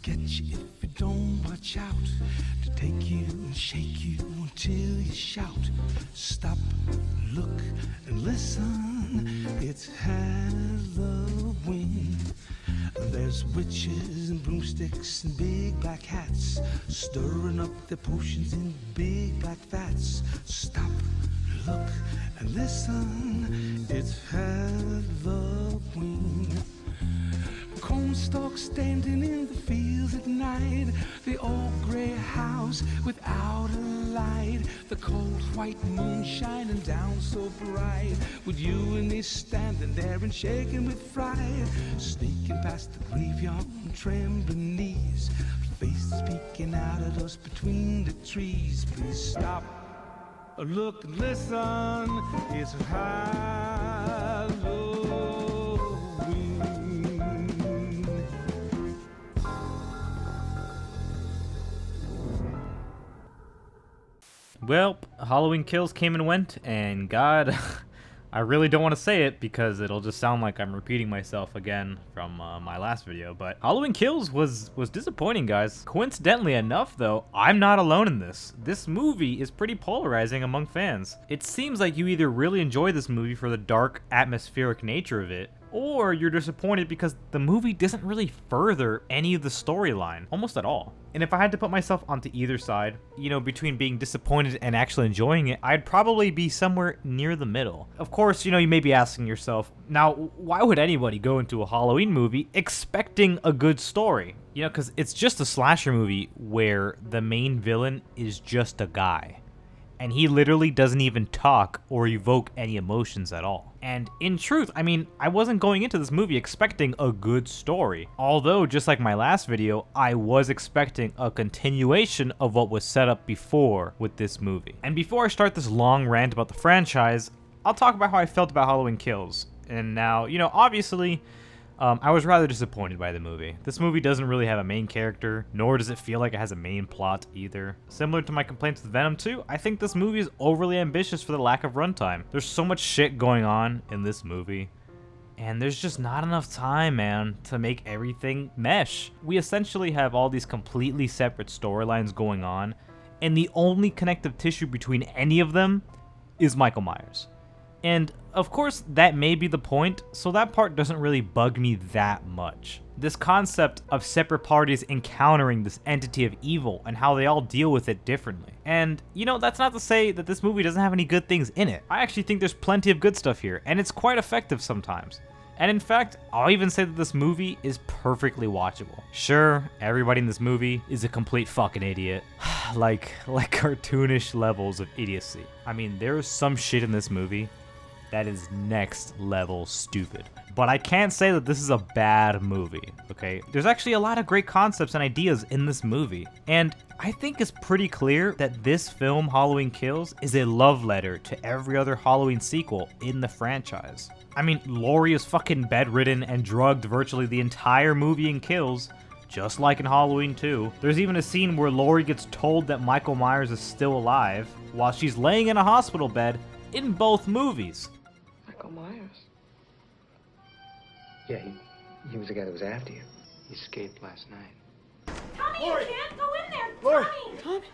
get you if you don't watch out. To take you and shake you until you shout. Stop, look, and listen. It's Halloween. There's witches and broomsticks and big black hats, stirring up their potions in big black vats. Stop, look, and listen. It's Halloween. Cornstalk standing in the fields at night, the old gray house without a light, the cold white moon shining down so bright, with you and me standing there and shaking with fright, sneaking past the graveyard on trembling knees, faces peeking out at us between the trees. Please stop, look and listen. It's Halloween. Well, Halloween Kills came and went, and God, I really don't want to say it because it'll just sound like I'm repeating myself again from my last video, but Halloween Kills was disappointing, guys. Coincidentally enough, though, I'm not alone in this. This movie is pretty polarizing among fans. It seems like you either really enjoy this movie for the dark, atmospheric nature of it, or you're disappointed because the movie doesn't really further any of the storyline, almost at all. And if I had to put myself onto either side, you know, between being disappointed and actually enjoying it, I'd probably be somewhere near the middle. Of course, you know, you may be asking yourself, now, why would anybody go into a Halloween movie expecting a good story? You know, because it's just a slasher movie where the main villain is just a guy. And he literally doesn't even talk or evoke any emotions at all. And in truth, I mean, I wasn't going into this movie expecting a good story. Although, just like my last video, I was expecting a continuation of what was set up before with this movie. And before I start this long rant about the franchise, I'll talk about how I felt about Halloween Kills. And now, you know, obviously, I was rather disappointed by the movie. This movie doesn't really have a main character, nor does it feel like it has a main plot either. Similar to my complaints with Venom 2, I think this movie is overly ambitious for the lack of runtime. There's so much shit going on in this movie, and there's just not enough time, man, to make everything mesh. We essentially have all these completely separate storylines going on, and the only connective tissue between any of them is Michael Myers. And of course, that may be the point, so that part doesn't really bug me that much. This concept of separate parties encountering this entity of evil and how they all deal with it differently. And, you know, that's not to say that this movie doesn't have any good things in it. I actually think there's plenty of good stuff here, and it's quite effective sometimes. And in fact, I'll even say that this movie is perfectly watchable. Sure, everybody in this movie is a complete fucking idiot. like cartoonish levels of idiocy. I mean, there's some shit in this movie that is next level stupid. But I can't say that this is a bad movie, okay? There's actually a lot of great concepts and ideas in this movie. And I think it's pretty clear that this film, Halloween Kills, is a love letter to every other Halloween sequel in the franchise. I mean, Laurie is fucking bedridden and drugged virtually the entire movie in Kills, just like in Halloween 2. There's even a scene where Laurie gets told that Michael Myers is still alive while she's laying in a hospital bed in both movies. Myers? Yeah, he was the guy that was after you. He escaped last night. Tommy, Laurie! you can't go in there! Laurie! Tommy!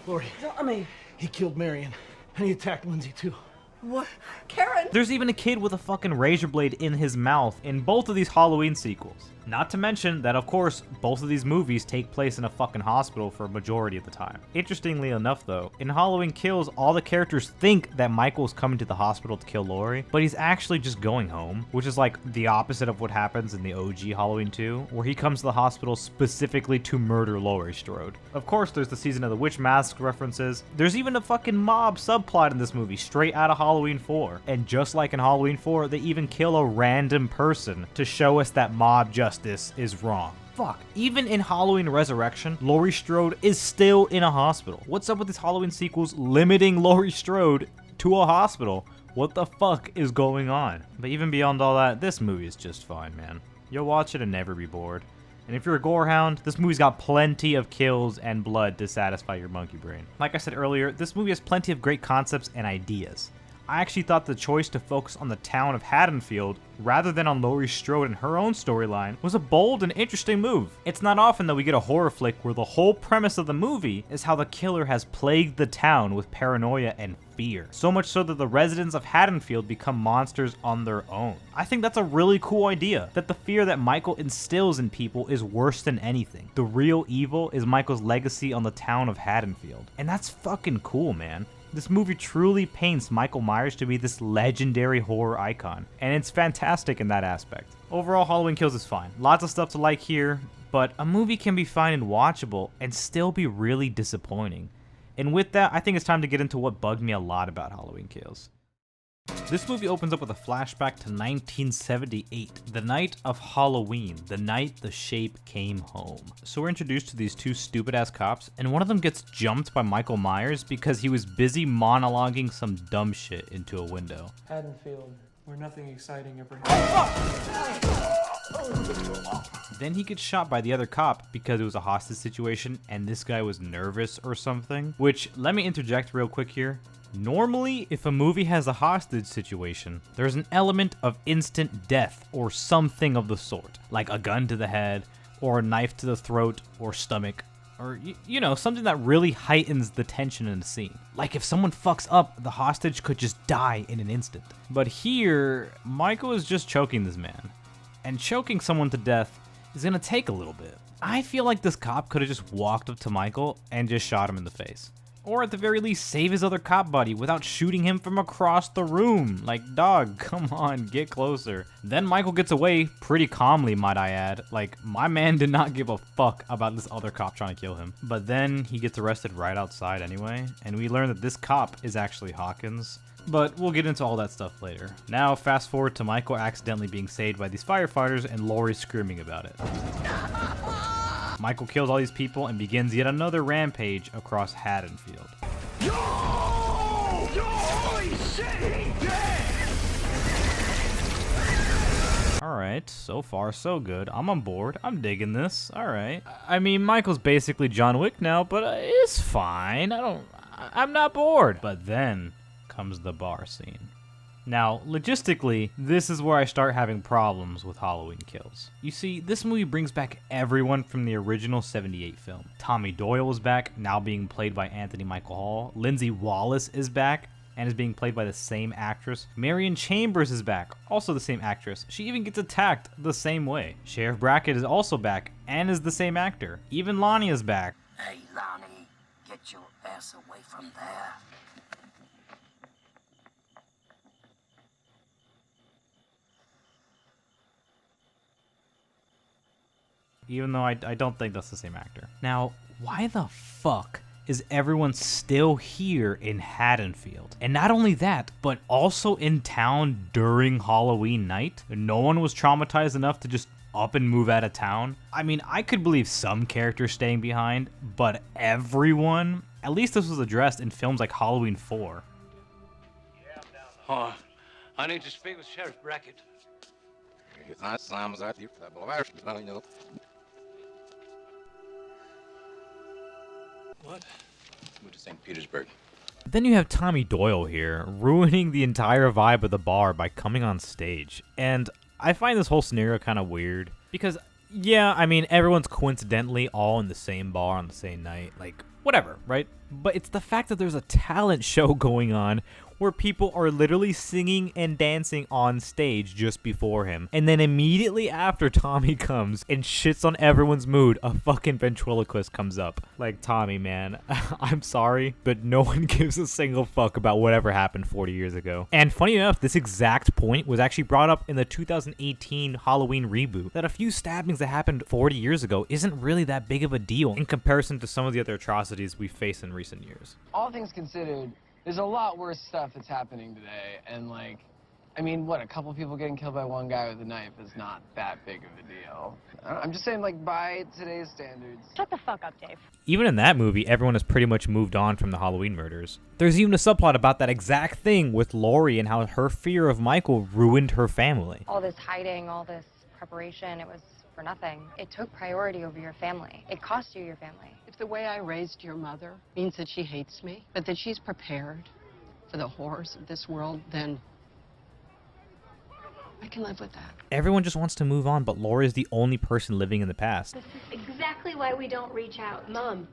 Laurie, Tommy! he killed Marion, and he attacked Lindsay too. What? Karen! There's even a kid with a fucking razor blade in his mouth in both of these Halloween sequels. Not to mention that, of course, both of these movies take place in a fucking hospital for a majority of the time. Interestingly enough, though, in Halloween Kills, all the characters think that Michael's coming to the hospital to kill Laurie, but he's actually just going home, which is like the opposite of what happens in the OG Halloween 2, where he comes to the hospital specifically to murder Laurie Strode. Of course, there's the Season of the Witch Mask references. There's even a fucking mob subplot in this movie, straight out of Halloween 4. And just like in Halloween 4, they even kill a random person to show us that mob justice is wrong. Fuck. Even in Halloween Resurrection, Laurie Strode is still in a hospital. What's up with these Halloween sequels limiting Laurie Strode to a hospital? What the fuck is going on? But even beyond all that, this movie is just fine, man. You'll watch it and never be bored. And if you're a gorehound, this movie's got plenty of kills and blood to satisfy your monkey brain. Like I said earlier, this movie has plenty of great concepts and ideas. I actually thought the choice to focus on the town of Haddonfield rather than on Laurie Strode and her own storyline was a bold and interesting move. It's not often that we get a horror flick where the whole premise of the movie is how the killer has plagued the town with paranoia and fear. So much so that the residents of Haddonfield become monsters on their own. I think that's a really cool idea, that the fear that Michael instills in people is worse than anything. The real evil is Michael's legacy on the town of Haddonfield. And that's fucking cool, man. This movie truly paints Michael Myers to be this legendary horror icon, and it's fantastic in that aspect. Overall, Halloween Kills is fine. Lots of stuff to like here, but a movie can be fine and watchable and still be really disappointing. And with that, I think it's time to get into what bugged me a lot about Halloween Kills. This movie opens up with a flashback to 1978, the night of Halloween, the night the Shape came home. So we're introduced to these two stupid-ass cops, and one of them gets jumped by Michael Myers because he was busy monologuing some dumb shit into a window. Haddonfield, where nothing exciting ever happened. Then he gets shot by the other cop because it was a hostage situation and this guy was nervous or something. Which, let me interject real quick here. Normally, if a movie has a hostage situation, there's an element of instant death or something of the sort, like a gun to the head, or a knife to the throat or stomach, or, you know, something that really heightens the tension in the scene. Like if someone fucks up, the hostage could just die in an instant. But here, Michael is just choking this man. And choking someone to death is gonna take a little bit. I feel like this cop could have just walked up to Michael and just shot him in the face. Or at the very least, save his other cop buddy without shooting him from across the room. Like, dog, come on, get closer. Then Michael gets away pretty calmly, might I add. Like, my man did not give a fuck about this other cop trying to kill him. But then he gets arrested right outside anyway, and we learn that this cop is actually Hawkins. But we'll get into all that stuff later. Now, fast forward to Michael accidentally being saved by these firefighters and Laurie screaming about it. Michael kills all these people and begins yet another rampage across Haddonfield. Alright, so far so good. I'm on board. I'm digging this. Alright. I mean, Michael's basically John Wick now, but it's fine. I'm not bored. But then comes the bar scene. Now, logistically, this is where I start having problems with Halloween Kills. You see, this movie brings back everyone from the original 78 film. Tommy Doyle is back, now being played by Anthony Michael Hall. Lindsay Wallace is back, and is being played by the same actress. Marion Chambers is back, also the same actress. She even gets attacked the same way. Sheriff Brackett is also back, and is the same actor. Even Lonnie is back. Hey, Lonnie, get your ass away from there. Even though I don't think that's the same actor. Now, why the fuck is everyone still here in Haddonfield? And not only that, but also in town during Halloween night? No one was traumatized enough to just up and move out of town? I mean, I could believe some characters staying behind, but everyone? At least this was addressed in films like Halloween 4. Oh, I need to speak with Sheriff Brackett. What? Moved to St. Petersburg. Then you have Tommy Doyle here, ruining the entire vibe of the bar by coming on stage. And I find this whole scenario kind of weird, because, yeah, I mean, everyone's coincidentally all in the same bar on the same night, like, whatever, right? But it's the fact that there's a talent show going on where people are literally singing and dancing on stage just before him. And then immediately after Tommy comes and shits on everyone's mood, a fucking ventriloquist comes up. Like, Tommy, man, I'm sorry, but no one gives a single fuck about whatever happened 40 years ago. And funny enough, this exact point was actually brought up in the 2018 Halloween reboot, that a few stabbings that happened 40 years ago isn't really that big of a deal in comparison to some of the other atrocities we face in recent years. All things considered, there's a lot worse stuff that's happening today, and like, I mean, what, a couple people getting killed by one guy with a knife is not that big of a deal. I'm just saying, like, by today's standards. Shut the fuck up, Dave. Even in that movie, everyone has pretty much moved on from the Halloween murders. There's even a subplot about that exact thing with Laurie and how her fear of Michael ruined her family. All this hiding, all this preparation, it was for nothing. It took priority over your family. It cost you your family. If the way I raised your mother means that she hates me, but that she's prepared for the horrors of this world, then I can live with that. Everyone just wants to move on, but Laurie is the only person living in the past. This is exactly why we don't reach out. Mom.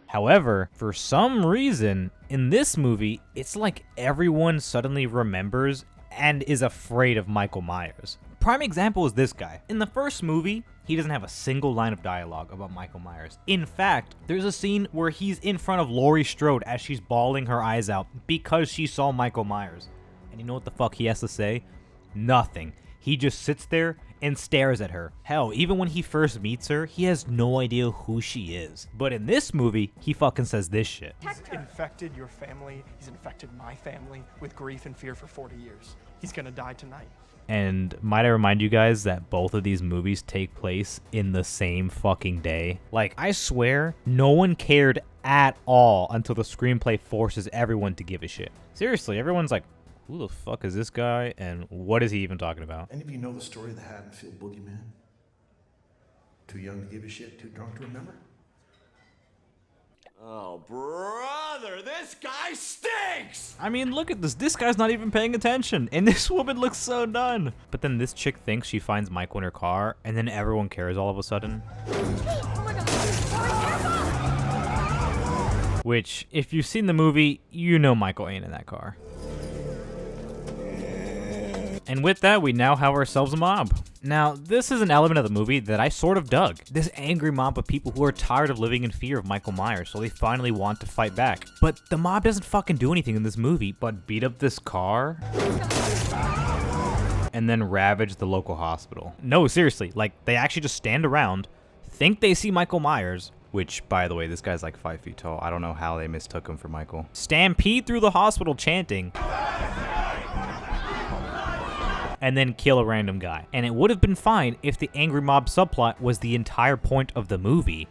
However, for some reason, in this movie, it's like everyone suddenly remembers and is afraid of Michael Myers. Prime example is this guy. In the first movie, he doesn't have a single line of dialogue about Michael Myers. In fact, there's a scene where he's in front of Laurie Strode as she's bawling her eyes out because she saw Michael Myers. And you know what the fuck he has to say? Nothing. He just sits there and stares at her. Hell, even when he first meets her, he has no idea who she is. But in this movie, he fucking says this shit. He's infected your family, he's infected my family with grief and fear for 40 years. He's gonna die tonight. And might I remind you guys that both of these movies take place in the same fucking day? Like, I swear, no one cared at all until the screenplay forces everyone to give a shit. Seriously, everyone's like, who the fuck is this guy, and what is he even talking about? Any of you know the story of the Haddonfield boogeyman? Too young to give a shit, too drunk to remember? Oh, brother, this guy stinks! I mean, look at this. This guy's not even paying attention, and this woman looks so done. But then this chick thinks she finds Michael in her car, and then everyone cares all of a sudden. Which, if you've seen the movie, you know Michael ain't in that car. And with that, we now have ourselves a mob. Now, this is an element of the movie that I sort of dug. This angry mob of people who are tired of living in fear of Michael Myers, so they finally want to fight back. But the mob doesn't fucking do anything in this movie but beat up this car and then ravage the local hospital. No, seriously, like, they actually just stand around, think they see Michael Myers, which, by the way, this guy's like 5 feet tall. I don't know how they mistook him for Michael. Stampede through the hospital chanting, and then kill a random guy. And it would have been fine if the angry mob subplot was the entire point of the movie,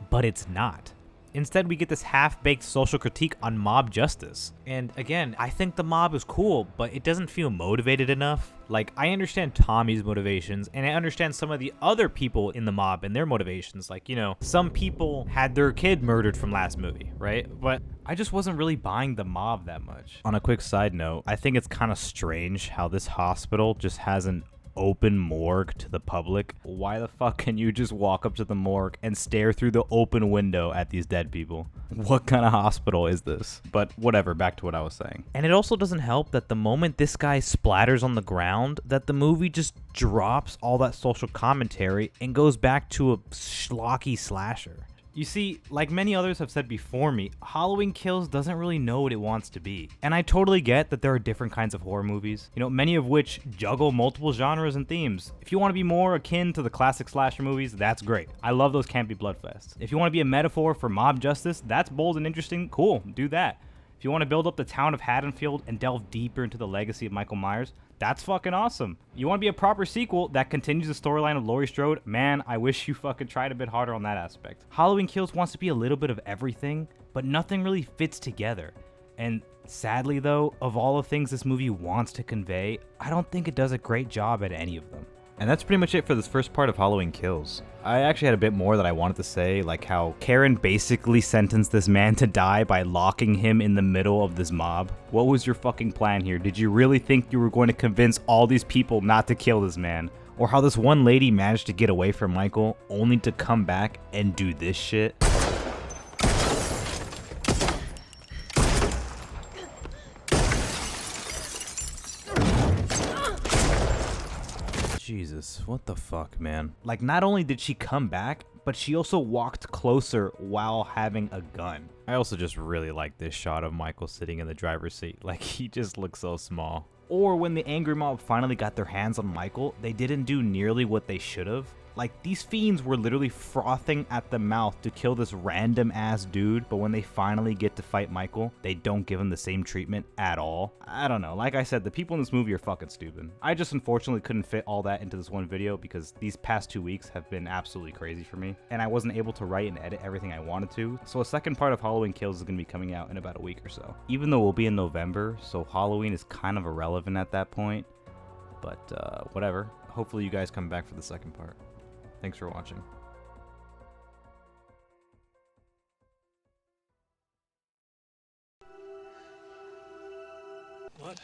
but it's not. Instead, we get this half-baked social critique on mob justice. And again, I think the mob is cool, but it doesn't feel motivated enough. Like, I understand Tommy's motivations, and I understand some of the other people in the mob and their motivations. Like, you know, some people had their kid murdered from last movie, right? But I just wasn't really buying the mob that much. On a quick side note, I think it's kind of strange how this hospital just has an open morgue to the public. Why the fuck can you just walk up to the morgue and stare through the open window at these dead people? What kind of hospital is this? But whatever, back to what I was saying. And it also doesn't help that the moment this guy splatters on the ground, that the movie just drops all that social commentary and goes back to a schlocky slasher. You see, like many others have said before me, Halloween Kills doesn't really know what it wants to be. And I totally get that there are different kinds of horror movies, you know, many of which juggle multiple genres and themes. If you want to be more akin to the classic slasher movies, that's great. I love those campy bloodfests. If you want to be a metaphor for mob justice, that's bold and interesting, cool, do that. If you want to build up the town of Haddonfield and delve deeper into the legacy of Michael Myers, that's fucking awesome. You want to be a proper sequel that continues the storyline of Laurie Strode? Man, I wish you fucking tried a bit harder on that aspect. Halloween Kills wants to be a little bit of everything, but nothing really fits together. And sadly though, of all the things this movie wants to convey, I don't think it does a great job at any of them. And that's pretty much it for this first part of Halloween Kills. I actually had a bit more that I wanted to say, like how Karen basically sentenced this man to die by locking him in the middle of this mob. What was your fucking plan here? Did you really think you were going to convince all these people not to kill this man? Or how this one lady managed to get away from Michael only to come back and do this shit? Jesus, what the fuck, man? Like, not only did she come back, but she also walked closer while having a gun. I also just really like this shot of Michael sitting in the driver's seat. Like, he just looks so small. Or when the angry mob finally got their hands on Michael, they didn't do nearly what they should have. Like, these fiends were literally frothing at the mouth to kill this random ass dude, but when they finally get to fight Michael, they don't give him the same treatment at all. I don't know, like I said, the people in this movie are fucking stupid. I just unfortunately couldn't fit all that into this one video because these past 2 weeks have been absolutely crazy for me, and I wasn't able to write and edit everything I wanted to, so a second part of Halloween Kills is going to be coming out in about a week or so. Even though we'll be in November, so Halloween is kind of irrelevant at that point, but whatever. Hopefully you guys come back for the second part. Thanks for watching. What?